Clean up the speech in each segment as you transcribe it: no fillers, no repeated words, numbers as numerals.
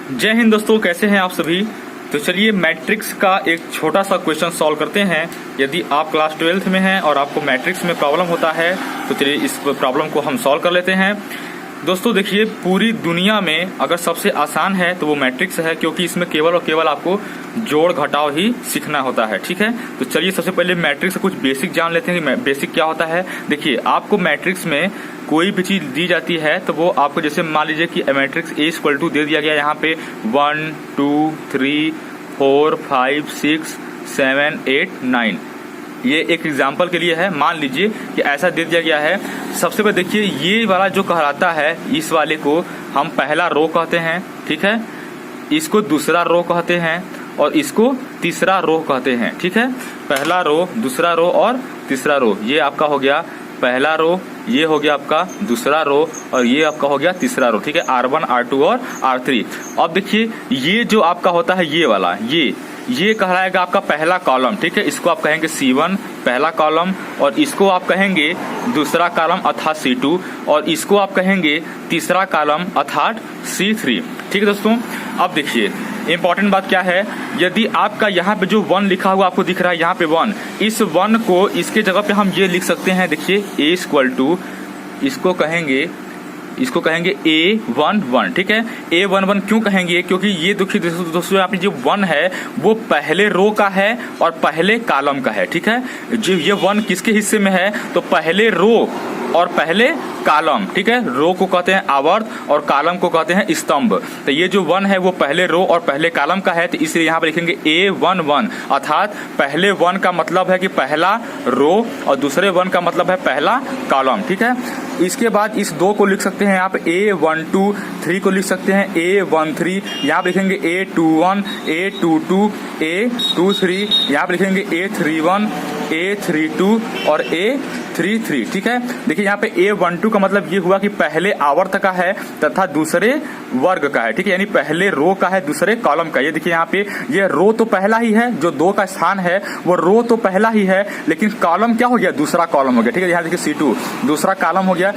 जय हिंद दोस्तों, कैसे हैं आप सभी। तो चलिए मैट्रिक्स का एक छोटा सा क्वेश्चन सॉल्व करते हैं। यदि आप क्लास 12th में हैं और आपको मैट्रिक्स में प्रॉब्लम होता है तो चलिए इस प्रॉब्लम को हम सॉल्व कर लेते हैं। दोस्तों देखिए, पूरी दुनिया में अगर सबसे आसान है तो वो मैट्रिक्स है, क्योंकि इसमें केवल और केवल आपको जोड़ घटाव ही सीखना होता है। ठीक है, तो चलिए सबसे पहले मैट्रिक्स का कुछ बेसिक जान लेते हैं कि बेसिक क्या होता है। देखिए, आपको मैट्रिक्स में कोई भी चीज दी जाती है तो वो आपको, जैसे मान लीजिए कि मैट्रिक्स ए इक्वल टू दे दिया गया यहाँ पे 1 2 3 4 5 6 7 8 9। ये एक एग्जाम्पल के लिए है। मान लीजिए कि ऐसा दे दिया गया है। सबसे पहले देखिए, ये वाला जो कहलाता है, इस वाले को हम पहला रो कहते हैं। ठीक है, इसको दूसरा रो कहते हैं और इसको तीसरा रो कहते हैं। ठीक है, पहला रो, दूसरा रो और तीसरा रो, ये आपका हो गया पहला रो, ये हो गया आपका दूसरा रो और ये आपका हो गया तीसरा रो। ठीक है, R1 R2 और R3। अब देखिए, ये जो आपका होता है ये वाला, ये कहलाएगा आपका पहला कॉलम। ठीक है, इसको आप कहेंगे C1 पहला कॉलम, और इसको आप कहेंगे दूसरा कॉलम अर्थात C2, और इसको आप कहेंगे तीसरा कॉलम अर्थात C3। ठीक है दोस्तों, अब देखिए इंपॉर्टेंट बात क्या है। यदि आपका यहाँ पे जो 1 लिखा हुआ आपको दिख रहा है, यहाँ पे 1, इस 1 को इसके जगह पे हम ये लिख सकते हैं। देखिए A इक्वल टू, इसको कहेंगे A11। ठीक है, A11 क्यों कहेंगे, क्योंकि ये देखिए दोस्तों यहाँ पे जो 1 है वो पहले रो का है और पहले कॉलम का है। ठीक है, जो ये 1 किसके हिस्से में है, तो पहले रो और पहले कॉलम। ठीक है, रो को कहते हैं आवर्त और कॉलम को कहते हैं स्तंभ। तो ये जो 1 है वो पहले रो और पहले कॉलम का है, तो इसलिए यहाँ पर लिखेंगे A11, अर्थात पहले 1 का मतलब है कि पहला रो और दूसरे 1 का मतलब है पहला कॉलम। ठीक है, इसके बाद इस 2 को लिख सकते हैं आप A12, 3 को लिख सकते हैं A13, यहाँ पर लिखेंगे A21, A22, A23, यहाँ पर लिखेंगे A31, A32 और A33। ठीक है, देखिए यहाँ पे A12 का मतलब ये हुआ कि पहले आवर्त का है तथा दूसरे वर्ग का है। ठीक है, यानी पहले रो का है दूसरे कॉलम का। ये देखिए यहाँ पे ये रो तो पहला ही है, जो 2 का स्थान है वो रो तो पहला ही है, लेकिन कॉलम क्या हो गया, दूसरा कॉलम हो गया। ठीक है, यहाँ देखिए C2 दूसरा कॉलम हो गया।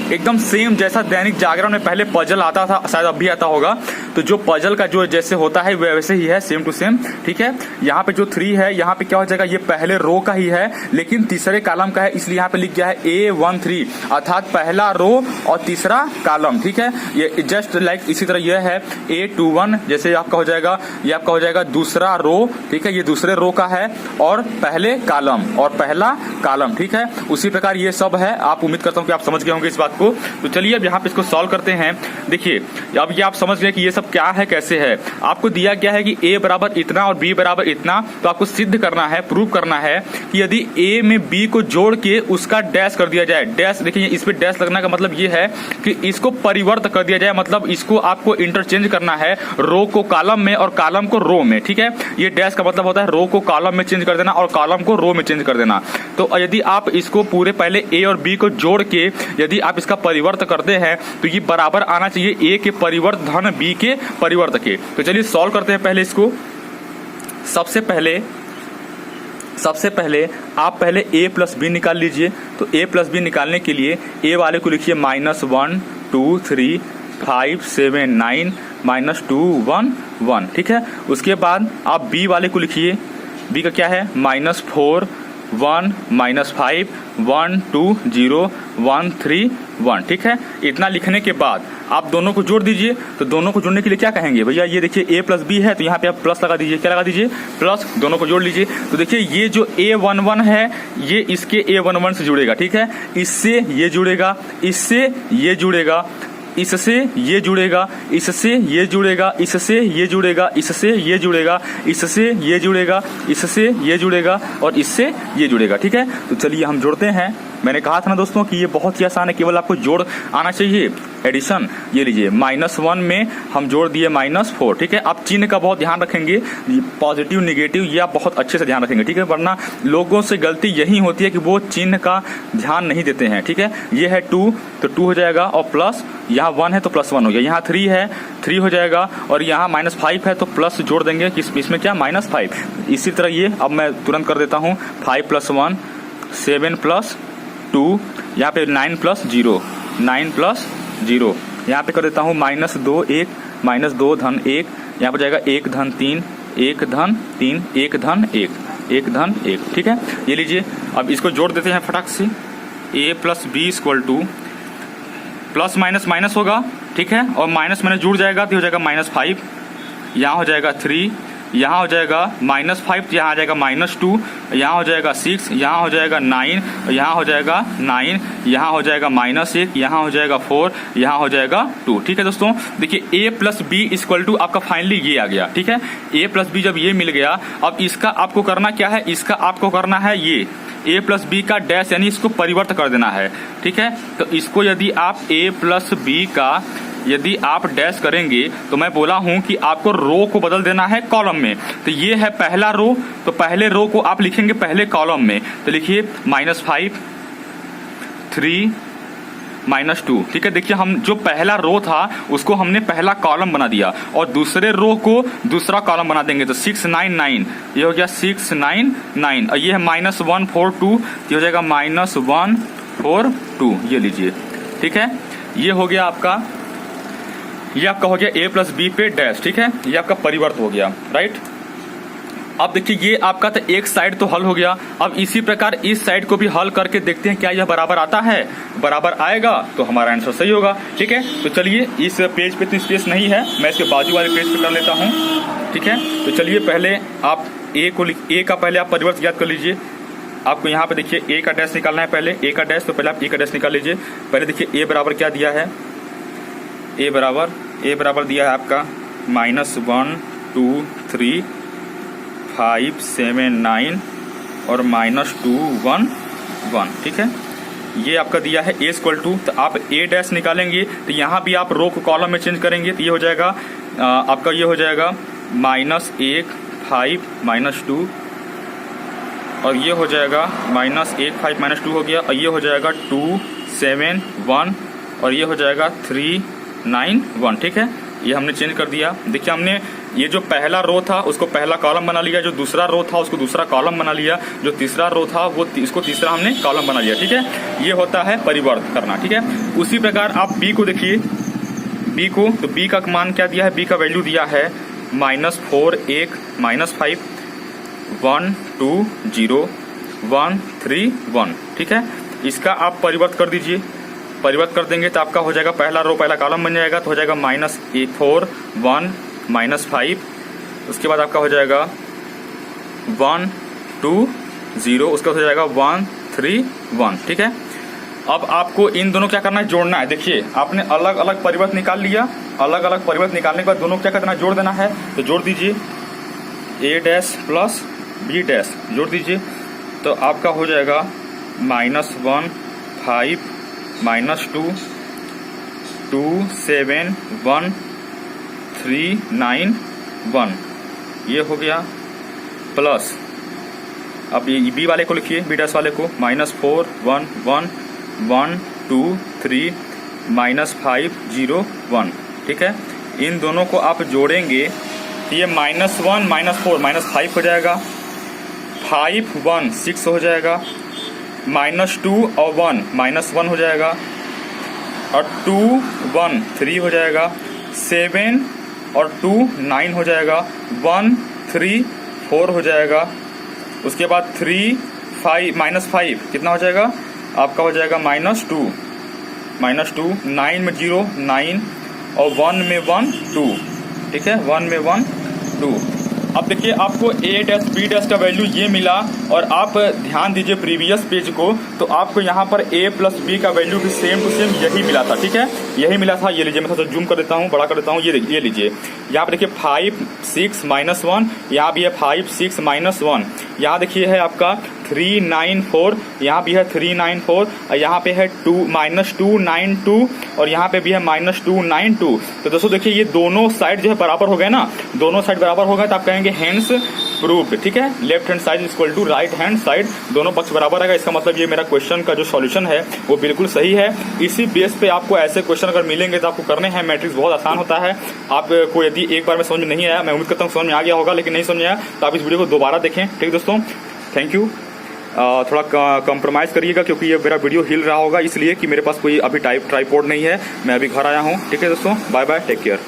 एकदम सेम जैसा दैनिक जागरण में पहले पजल आता था, शायद अब भी आता होगा, तो जो पजल का जो जैसे होता है वैसे ही है, सेम टू सेम। ठीक है, यहाँ पे जो 3 है, यहाँ पे क्या हो जाएगा, ये पहले रो का ही है लेकिन तीसरे कॉलम का है, इसलिए यहाँ पे लिख गया है A13, अर्थात पहला रो और तीसरा कॉलम। ठीक है, ये जस्ट लाइक इसी तरह यह है A21, जैसे आपका हो जाएगा, ये आपका हो जाएगा दूसरा रो। ठीक है, ये दूसरे रो का है और पहले कॉलम और पहला कॉलम। ठीक है, उसी प्रकार ये सब है। आप उम्मीद करता हूँ कि आप समझ गए होंगे इस बात को। तो चलिए अब यहाँ पे इसको सॉल्व करते हैं। देखिए, अब ये आप समझ गए कि ये सब क्या है, कैसे है। आपको दिया गया है कि A बराबर इतना और B बराबर इतना, तो आपको सिद्ध करना है, प्रूव करना है कि यदि A में B को जोड़ के उसका डैश कर दिया जाए। डैश देखिए, इस पे डैश लगने का मतलब ये है कि इसको परिवर्त कर दिया जाए, मतलब इसको आपको इंटरचेंज करना है, रो को कॉलम में और कॉलम को रो में। ठीक है, ये डैश का मतलब होता है रो को कॉलम में चेंज कर देना और कॉलम को रो में चेंज कर देना। तो यदि आप इसको पूरे पहले A और B को जोड़ के यदि आप इसका परिवर्त करते हैं तो ये बराबर आना चाहिए A के परिवर्त धन B के परिवर्त के। तो चलिए सॉल्व करते हैं पहले इसको। सबसे पहले आप पहले A प्लस B निकाल लीजिए। तो A प्लस B निकालने के लिए A वाले को लिखिए -1 2 3 5 7 9 -2 1 1। ठीक है, उसके बाद आप B वाले को लिखिए। B का क्या है, -4 1 -5 1 2 0 1 3 1। ठीक है, इतना लिखने के बाद आप दोनों को जोड़ दीजिए। तो दोनों को जोड़ने के लिए क्या कहेंगे भैया, ये देखिए A प्लस B है, तो यहाँ पे आप प्लस लगा दीजिए। क्या लगा दीजिए, प्लस। दोनों को जोड़ लीजिए। तो देखिए ये जो A11 है ये इसके A11 से जुड़ेगा। ठीक है, इससे ये जुड़ेगा, इससे ये जुड़ेगा, इससे ये जुड़ेगा, इससे ये जुड़ेगा, इससे ये जुड़ेगा, इससे ये जुड़ेगा, इससे ये जुड़ेगा, इससे ये जुड़ेगा और इससे ये जुड़ेगा। ठीक है, तो चलिए हम जोड़ते हैं। मैंने कहा था ना दोस्तों कि ये बहुत ही आसान है, केवल आपको जोड़ आना चाहिए, एडिशन। ये लीजिए, -1 में हम जोड़ दिए -4। ठीक है, आप चिन्ह का बहुत ध्यान रखेंगे, पॉजिटिव निगेटिव ये आप बहुत अच्छे से ध्यान रखेंगे। ठीक है, वरना लोगों से गलती यही होती है कि वो चिन्ह का ध्यान नहीं देते हैं। ठीक है, ये है 2 तो 2 हो जाएगा और प्लस, यहाँ 1 है तो +1 हो गया, यहाँ 3 है 3 हो जाएगा और यहाँ -5 है तो प्लस जोड़ देंगे, इसमें क्या -5। इसी तरह ये अब मैं तुरंत कर देता हूँ, 5 + 1 7 + 2, यहाँ पे 9 + 0 9 + 0, यहाँ पे कर देता हूँ -2 1 -2 धन 1, यहाँ पर जाएगा 1 धन 3, 1 धन 3, 1 धन 1, 1 धन 1, ठीक है। ये लीजिए, अब इसको जोड़ देते हैं फटाक से। a plus B equal to plus minus minus होगा, ठीक है, और माइनस माइनस जुड़ जाएगा तो हो जाएगा -5, यहाँ हो जाएगा 3, यहाँ हो जाएगा -5, यहाँ आ जाएगा -2, यहाँ हो जाएगा 6, यहाँ हो जाएगा 9, यहाँ हो जाएगा 9, यहाँ हो जाएगा -1, यहाँ हो जाएगा 4, यहाँ हो जाएगा 2, ठीक है दोस्तों। देखिए a plus B equal to आपका फाइनली ये आ गया, ठीक है। a प्लस बी जब ये मिल गया, अब इसका आपको करना क्या है, इसका आपको करना है ये a प्लस बी का डैश, यानी इसको परिवर्त कर देना है, ठीक है। तो इसको यदि आप a प्लस बी का यदि आप डैश करेंगे तो मैं बोला हूं कि आपको रो को बदल देना है कॉलम में। तो ये है पहला रो, तो पहले रो को आप लिखेंगे पहले कॉलम में, तो लिखिए -5, 3, -2, ठीक है। देखिए हम जो पहला रो था उसको हमने पहला कॉलम बना दिया और दूसरे रो को दूसरा कॉलम बना देंगे, तो 6 9 9, ये हो गया 6 9 9, और ये है -1 4 2, ये हो जाएगा -1 4 2, ये लीजिए, ठीक है। ये हो गया आपका, ये आपका हो गया a प्लस बी पे डैश, ठीक है, ये आपका परिवर्त हो गया, राइट। अब देखिए ये आपका तो एक साइड तो हल हो गया, अब इसी प्रकार इस साइड को भी हल करके देखते हैं क्या यह बराबर आता है। बराबर आएगा तो हमारा आंसर सही होगा, ठीक है। तो चलिए इस पेज पे तो स्पेस नहीं है, मैं इसके बाजू वाले पेज पे कर लेता हूँ, ठीक है। तो चलिए पहले आप a का पहले आप परिवर्त ज्ञात कर लीजिए। आपको यहाँ पे देखिए a का डैश निकालना है, पहले a का डैश, तो पहले आप a का डैश निकाल लीजिए। पहले देखिए a बराबर क्या दिया है, a बराबर दिया है आपका -1 2 3 5 7 9 और -2 1 1, ठीक है। ये आपका दिया है a इक्वल टू, तो आप a डैश निकालेंगे तो यहाँ भी आप रो को कॉलम में चेंज करेंगे, तो ये हो जाएगा आपका, ये हो जाएगा -1 5 -2, और ये हो जाएगा -1 5 -2 हो गया, और ये हो जाएगा 2 7 1, और ये हो जाएगा 3 9 1, ठीक है। ये हमने चेंज कर दिया। देखिए हमने ये जो पहला रो था उसको पहला कॉलम बना लिया, जो दूसरा रो था उसको दूसरा कॉलम बना लिया, जो तीसरा रो था वो इसको तीसरा हमने कॉलम बना लिया, ठीक है। ये होता है परिवर्त करना, ठीक है। उसी प्रकार आप b को देखिए, b को, तो b का मान क्या दिया है, b का वैल्यू दिया है -4 1 -5 1 2 0 1 3 1, ठीक है। इसका आप परिवर्त कर दीजिए, परिवर्त कर देंगे तो आपका हो जाएगा पहला रो पहला कॉलम बन जाएगा, तो हो जाएगा -4 1 -5, उसके बाद आपका हो जाएगा 1 2 0, उसका हो जाएगा 1 3 1, ठीक है। अब आपको इन दोनों क्या करना है, जोड़ना है। देखिए आपने अलग अलग परिवर्त निकाल लिया, अलग अलग परिवर्त निकालने के बाद दोनों क्या करना है, जोड़ देना है। तो जोड़ दीजिए, a dash plus b dash जोड़ दीजिए, तो आपका हो जाएगा -1 5 -2 2 7 1 3 9 1, ये हो गया, प्लस अब ये बी वाले को लिखिए, बी डैश वाले को -4 1 1 1 2 3 -5 0 1, ठीक है। इन दोनों को आप जोड़ेंगे तो ये -1 -4 -5 हो जाएगा, 5 1 6 हो जाएगा, -2 और 1 -1 हो जाएगा, और 2 1 3 हो जाएगा, 7 और 2 9 हो जाएगा, 1 3 4 हो जाएगा, उसके बाद 3 5 कितना हो जाएगा आपका, हो जाएगा -2 9 में 0 9 और 1 में 1 2, ठीक है, 1 में 1 2। अब देखिए आपको a डैश b डैश का वैल्यू ये मिला, और आप ध्यान दीजिए प्रीवियस पेज को, तो आपको यहाँ पर a प्लस b का वैल्यू भी सेम टू सेम यही मिला था, ठीक है, यही मिला था। ये लीजिए, मैं थोड़ा जूम कर देता हूँ, बड़ा कर देता हूँ, ये लीजिए, यहाँ पे देखिए 5 6 -1, यहाँ भी है 5 6 -1, यहाँ देखिए है आपका 3 9 4, यहाँ भी है 3 9 4, और यहाँ पे है -2 9 2, और यहाँ पे भी है -2 9 2। तो दोस्तों देखिए ये दोनों साइड जो है बराबर हो गए ना, दोनों साइड बराबर हो गए, तो आप कहेंगे हेंस प्रूव्ड, ठीक है। Left hand side equal to right hand side, दोनों पक्ष बराबर है, इसका मतलब ये मेरा क्वेश्चन का जो सॉल्यूशन है वो बिल्कुल सही है। इसी बेस पे आपको ऐसे क्वेश्चन अगर मिलेंगे तो आपको करने हैं, मैट्रिक्स बहुत आसान होता है। आपको यदि एक बार में समझ में नहीं आया, मैं उम्मीद करता हूँ समझ में आ गया होगा, लेकिन नहीं समझ में आया तो आप इस वीडियो को दोबारा देखें, ठीक है दोस्तों। Thank you. थोड़ा कंप्रोमाइज़ करिएगा क्योंकि ये मेरा वीडियो हिल रहा होगा, इसलिए कि मेरे पास कोई अभी ट्राइपॉड नहीं है, मैं अभी घर आया हूँ, ठीक है दोस्तों। Bye bye, take care.